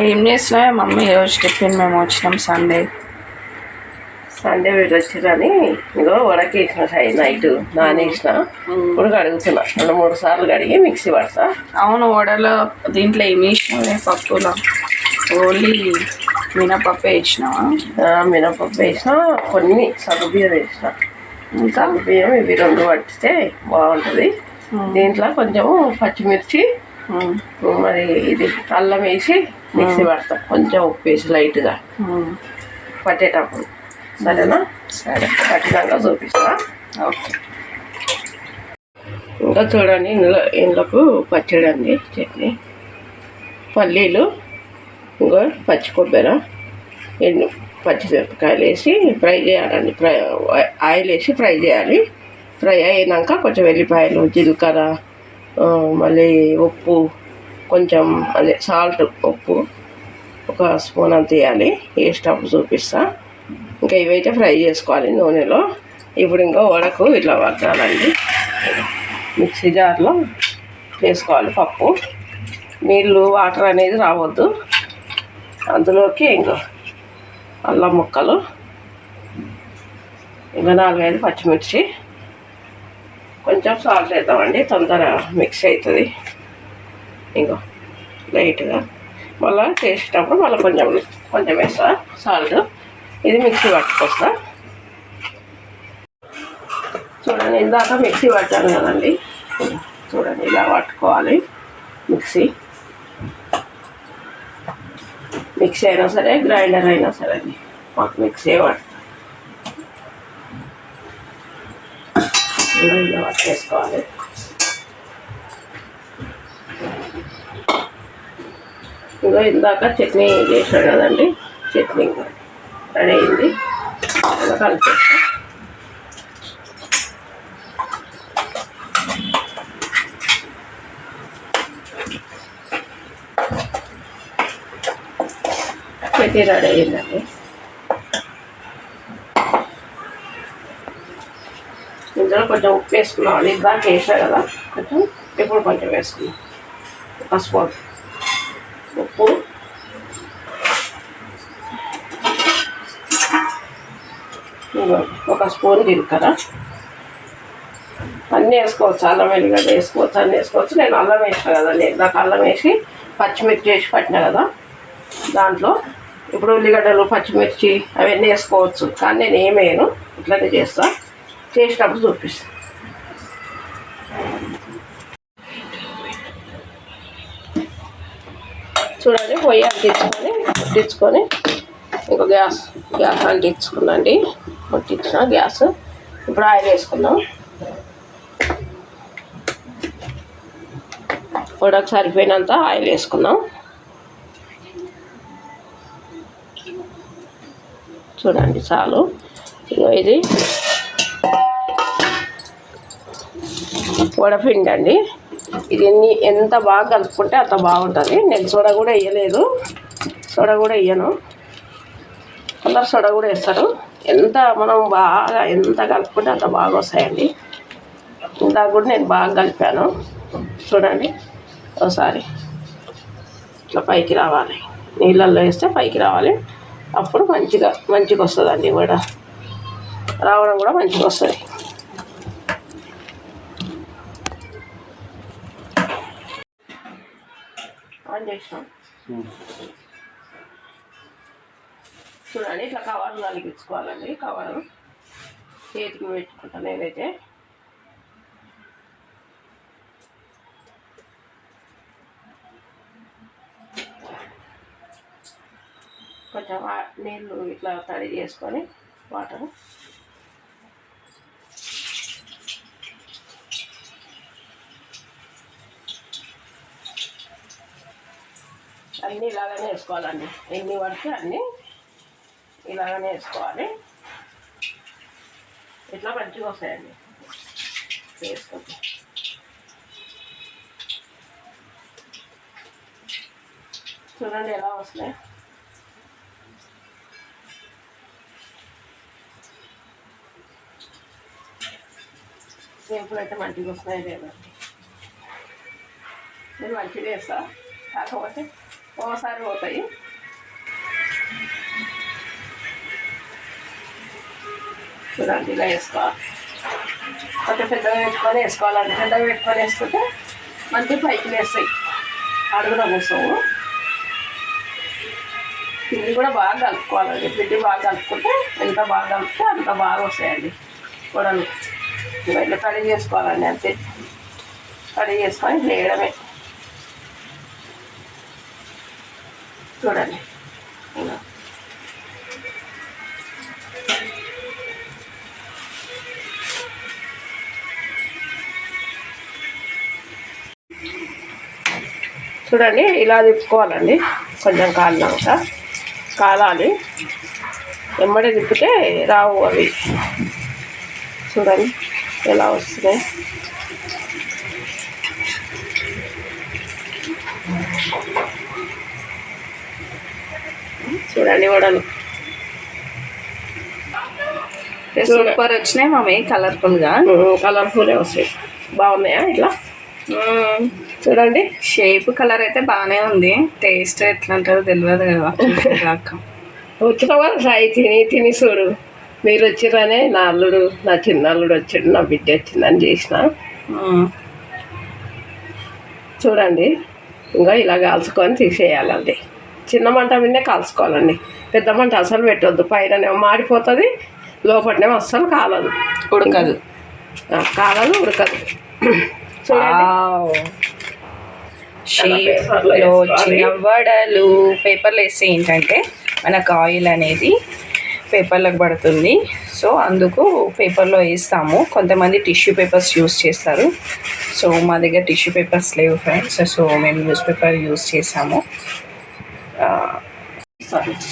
ఏం చేసినా మమ్మీ ఈరోజు టిఫిన్ మేము వచ్చినాం సండే వీడు వచ్చిరని ఇదో వడకేసిన నైట్ నానేసిన ఇప్పుడు కడుగుతున్నా 2-3 సార్లు కడిగి మిక్సీ పడతా. అవును, వడలో దీంట్లో ఏమి వేసినావు? పప్పులో ఓన్లీ మినపప్పు వేసినావా? మినపప్పు వేసిన, కొన్ని సగ్గుబియ్యం వేసిన. ఇంకా బియ్యం ఇవి 2 పట్టిస్తే బాగుంటుంది. దీంట్లో కొంచెము పచ్చిమిర్చి మరి ఇది అల్లం వేసి మిక్సీ పడతా, కొంచెం ఉప్పు వేసి లైట్గా పట్టేటప్పుడు. సరేనా? సరే, పట్టినాక చూపిస్తా. ఓకే. ఇంకా చూడండి, ఇందులోకి పచ్చడి అండి, చట్నీ, పల్లీలు, ఇంకా పచ్చి కొబ్బరి, ఎండు పచ్చిమిరపకాయలు వేసి ఫ్రై చేయాలండి. ఆయిల్ వేసి ఫ్రై చేయాలి. ఫ్రై అయినాక కొంచెం వెల్లిపాయలు, జీలకర్ర, మళ్ళీ ఉప్పు, కొంచెం అదే సాల్ట్, ఉప్పు 1 స్పూన్ అంత వేయాలి. వేసేటప్పుడు చూపిస్తా. ఇంకా ఇవైతే ఫ్రై చేసుకోవాలి నూనెలో. ఇప్పుడు ఇంకా వడకు ఇట్లా పట్టాలండి. మిక్సీ జార్లో వేసుకోవాలి పప్పు. నీళ్ళు వాటర్ అనేది రావద్దు. అందులోకి ఇంకా అల్లం ముక్కలు, ఇంకా 4-5 పచ్చిమిర్చి, కొంచెం సాల్ట్ వేద్దామండి, తొందరగా మిక్స్ అవుతుంది. ఇంకో లైట్గా మళ్ళీ చేసేటప్పుడు మళ్ళీ కొంచెం వేస్తా సాల్ట్. ఇది మిక్సీ పట్టుకొస్తా. చూడండి, ఇందాక మిక్సీ పట్టాను కదండి. చూడండి, ఇలా పట్టుకోవాలి. మిక్సీ అయినా సరే, గ్రైండర్ అయినా సరే, మాకు మిక్సీ పట్టు. ఇలా పట్టేసుకోవాలి. ఇంకా ఇందాక చట్నీ చేసాడు కదండి, చట్నీ రెడీ అయింది. ఇలా కలిపేస్తా. చట్నీ రెడీ అయిందండి. ఇందులో కొంచెం ఉప్పు వేసుకున్నాం. ఇందాక వేసా కదా కొంచెం, ఇప్పుడు కొంచెం వేసుకున్నాం. 1 స్పూన్ ఉప్పు, ఒక స్పూన్ జీలకర్ర. అన్నీ వేసుకోవచ్చు, అల్లం వెల్లిగడ్డ వేసుకోవచ్చు, అన్నీ వేసుకోవచ్చు. నేను అల్లం వేసిన కదండి, ఇందాక అల్లం వేసి పచ్చిమిర్చి వేసి పట్టిన కదా దాంట్లో. ఇప్పుడు ఉల్లిగడ్డలు, పచ్చిమిర్చి అవన్నీ వేసుకోవచ్చు, కానీ నేను ఏమేయను, ఇట్లనే చేస్తా. చేసేటప్పుడు చూపిస్తా. చూడండి, పొయ్యి ముట్టించుకొని ఇంకో గ్యాస్ అంటించుకున్నాండి. ముట్టించిన గ్యాస్. ఇప్పుడు ఆయిల్ వేసుకుందాం. ఉడక సరిపోయినంత ఆయిల్ వేసుకుందాం. చూడండి, చాలు. ఇది వడపిండి అండి. ఇది ఎంత బాగా కలుపుకుంటే అంత బాగుంటుంది. నేను సోడా కూడా వేయలేదు, సోడా కూడా వేయను. అందరు సోడా కూడా వేస్తారు. మనం బాగా ఎంత కలుపుకుంటే అంత బాగా వస్తాయండి. ఇందాక కూడా నేను బాగా కలిపాను. చూడండి, ఒకసారి ఇట్లా పైకి రావాలి. నీళ్ళల్లో వేస్తే పైకి రావాలి. అప్పుడు మంచిగా వస్తుందండి. వడ రావడం కూడా మంచిగా వస్తుంది. ఆన్ చేసినాం. చూడండి, ఇట్లా కవర్ నలిగించుకోవాలండి. కవరు చేతికి పెట్టుకుంటాను నేనైతే. కొంచెం నీళ్ళు ఇట్లా తడి చేసుకొని వాటర్ అన్నీ ఇలాగనే వేసుకోవాలండి. ఎన్ని పడితే అన్నీ ఇలాగనే వేసుకోవాలి. ఇట్లా మంచిగా వస్తాయండి వేసుకుంటే. చూడండి ఎలా వస్తున్నాయి. ఎప్పుడైతే మంచిగా వస్తున్నాయి లేదండి. నేను మంచిగా వేస్తా, కాకపోతే ఓసారి పోతాయి. చూడండి ఇలా వేసుకోవాలి. కొంచెం పెద్దగా పెట్టుకొని వేసుకోవాలండి. పెద్దగా పెట్టుకొని వేసుకుంటే మంచి పైకి వేస్తాయి, అడుగున కూర్చోవు. పిండి కూడా బాగా కలుపుకోవాలండి. పిండి బాగా కలుపుకుంటే ఎంత బాగా కలిపితే అంత బాగా వస్తాయండి వడలు. ఇట్లా కడిగి చేసుకోవాలండి, అంతే. కడిగి చేసుకొని వేయడమే. చూడండి ఇలా చూడండి ఇలా తిప్పుకోవాలండి. కొంచెం కాలాలి. వెంబడి తిప్పితే రావు అవి. చూడండి ఎలా వస్తున్నాయి. చూడండి వడలు సూపర్ వచ్చినాయి మమ్మీ. కలర్ఫుల్గా వస్తాయి. బాగున్నాయా ఇట్లా? చూడండి షేప్ కలర్ అయితే బాగానే ఉంది. టేస్ట్ ఎట్లా ఉంటుందో తెలియదు కదా. వచ్చిన వాళ్ళు సాయి తిని చూడు. మీరు వచ్చిరనే నా అల్లుడు, నా చిన్న అల్లుడు వచ్చాడు, నా బిడ్డ వచ్చిందని చేసిన. చూడండి ఇంకా ఇలా కాల్చుకొని తీసేయాలండి. చిన్న మంట మీదనే కాల్చుకోవాలండి. పెద్ద మంట అసలు పెట్టొద్దు. పైననేమో మాడిపోతుంది, లోపలనేమో అస్సలు ఉడకదు. ఉడకదు. చూడండి షేప్లో చిన్న వడలు పేపర్లో వేస్తే ఏంటంటే మనకు ఆయిల్ అనేది పేపర్లకు పడుతుంది. సో అందుకు పేపర్లో వేస్తాము. కొంతమంది టిష్యూ పేపర్స్ యూస్ చేస్తారు. సో మా దగ్గర టిష్యూ పేపర్స్ లేవు ఫ్రెండ్స్. సో మేము న్యూస్ పేపర్ యూస్ చేసాము.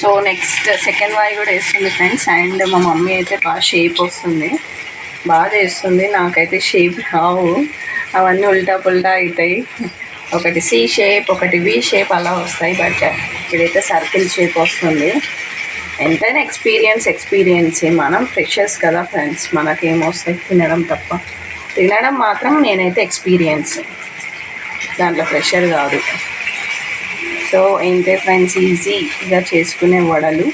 సో నెక్స్ట్ సెకండ్ వాయి కూడా వేస్తుంది ఫ్రెండ్స్. అండ్ మా మమ్మీ అయితే బాగా షేప్ వస్తుంది, బాగా చేస్తుంది. నాకైతే షేప్ రావు, అవన్నీ ఉల్టా పుల్టా అవుతాయి. ఒకటి సి షేప్, ఒకటి వి షేప్ అలా వస్తాయి. బట్ ఇదైతే సర్కిల్ షేప్ వస్తుంది. ఎంతైనా ఎక్స్పీరియన్స్. మనం ఫ్రెషర్స్ కదా ఫ్రెండ్స్, మనకేమొస్తాయి తినడం తప్ప. తినడం మాత్రం నేనైతే ఎక్స్పీరియన్స్, దాంట్లో ఫ్రెషర్ కాదు. సో ఏంటే ఫ్రెండ్స్ ఈజీగా చేసుకునే వడలు.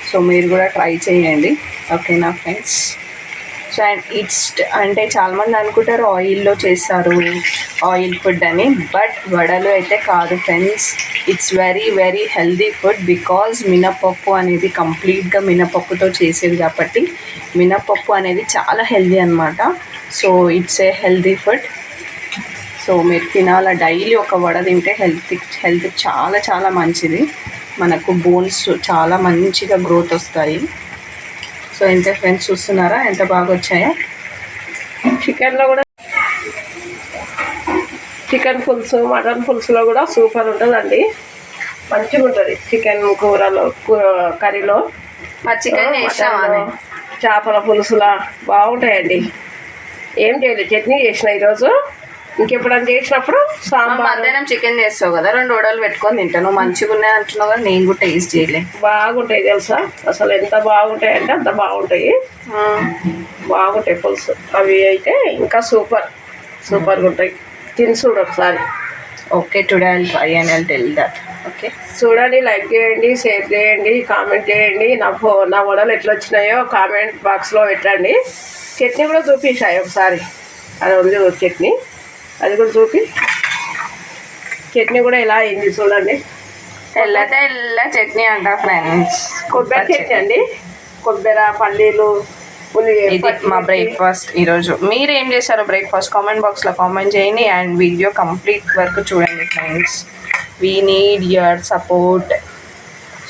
సో మీరు కూడా ట్రై చేయండి, ఓకేనా ఫ్రెండ్స్. సో అండ్ అంటే చాలామంది అనుకుంటారు ఆయిల్లో చేస్తారు, ఆయిల్ ఫుడ్ అని. బట్ వడలు అయితే కాదు friends. It's very very healthy food. Because మినపప్పు అనేది కంప్లీట్గా మినపప్పుతో చేసేది కాబట్టి మినపప్పు అనేది చాలా హెల్దీ అనమాట. So it's a healthy food. So మీరు తినాల. డైలీ ఒక వడ తింటే హెల్త్ చాలా చాలా మంచిది. మనకు బోన్స్ చాలా మంచిగా గ్రోత్ వస్తాయి. సో ఎంత ఫ్రెండ్స్ చూస్తున్నారా ఎంత బాగా వచ్చాయో. చికెన్లో కూడా చికెన్ పులుసు, మటన్ పులుసులో కూడా సూపర్ ఉంటుందండి. మంచిగా ఉంటుంది చికెన్ కర్రీలో. చికెన్ చేపల పులుసులా బాగుంటాయండి. ఏం చేయలేదు, చట్నీ చేసిన ఈరోజు. ఇంకెప్పుడైనా చేసినప్పుడు సాంబార్. మధ్యాహ్నం చికెన్ చేస్తావు కదా, 2 వడలు పెట్టుకొని తింటాను. మంచిగా ఉన్నాయి అంటున్నావు కదా, నేను కూడా టేస్ట్ చేయలేదు. బాగుంటాయి తెలుసా, అసలు ఎంత బాగుంటాయి అంటే అంత బాగుంటాయి. బాగుంటాయి పులుసు అవి అయితే ఇంకా సూపర్గా ఉంటాయి. తిని చూడు ఒకసారి. Okay, today I will try and I will tell that. Okay చూడండి, లైక్ చేయండి, షేర్ చేయండి, కామెంట్ చేయండి. నా వడలు ఎట్లా వచ్చినాయో కామెంట్ బాక్స్లో పెట్టండి. చట్నీ కూడా చూపించాయి ఒకసారి, అది ఉంది చట్నీ, అది కూడా చూపి. చట్నీ కూడా ఎలా అయింది చూడండి. తెల్ల చట్నీ అంట ఫ్రెండ్స్. కొబ్బరి చట్నీ అండి. కొబ్బరి, పల్లీలు, ఇది మా బ్రేక్ఫాస్ట్ ఈరోజు. మీరు ఏం చేశారో బ్రేక్ఫాస్ట్ కామెంట్ బాక్స్లో కామెంట్ చేయండి. అండ్ వీడియో కంప్లీట్ వరకు చూడండి friends. We need your support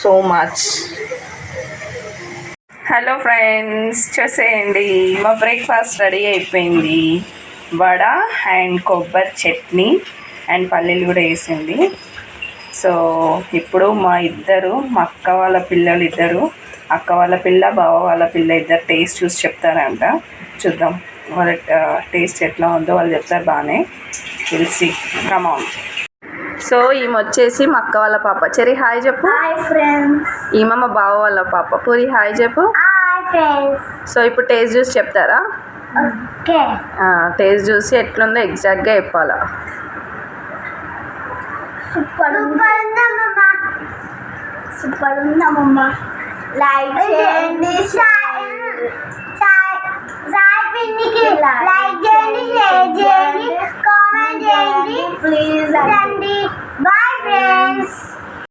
so much. Hello friends, చూసేయండి మా బ్రేక్ఫాస్ట్ రెడీ అయిపోయింది. వడ అండ్ కొబ్బరి చట్నీ అండ్ పల్లీలు కూడా వేసింది. సో ఇప్పుడు మా అక్క వాళ్ళ పిల్లలు ఇద్దరు, అక్క వాళ్ళ పిల్ల, బావ వాళ్ళ పిల్ల ఇద్దరు టేస్ట్ చూసి చెప్తారంట. చూద్దాం వాళ్ళ టేస్ట్ ఎట్లా ఉందో వాళ్ళు చెప్తారు. బాగానే తెలిసి కమాన్. సో ఈమె వచ్చేసి మా అక్క వాళ్ళ పాప. చెరి హాయ్ చెప్పు. ఈమె మా బావ వాళ్ళ పాప. పూరి హాయ్ చెప్పు. సో ఇప్పుడు టేస్ట్ చూసి చెప్తారా? టేస్ట్ చూసి ఎట్లుందో ఎగ్జాక్ట్గా చెప్పాలా. Super super ఉందమ్మమ్మ. లైక్ చేయండి, సాయి పిన్నికి లైక్ చేయండి, షేర్ చేయండి, కామెంట్ చేయండి, ప్లీజ్ అండి. Bye friends.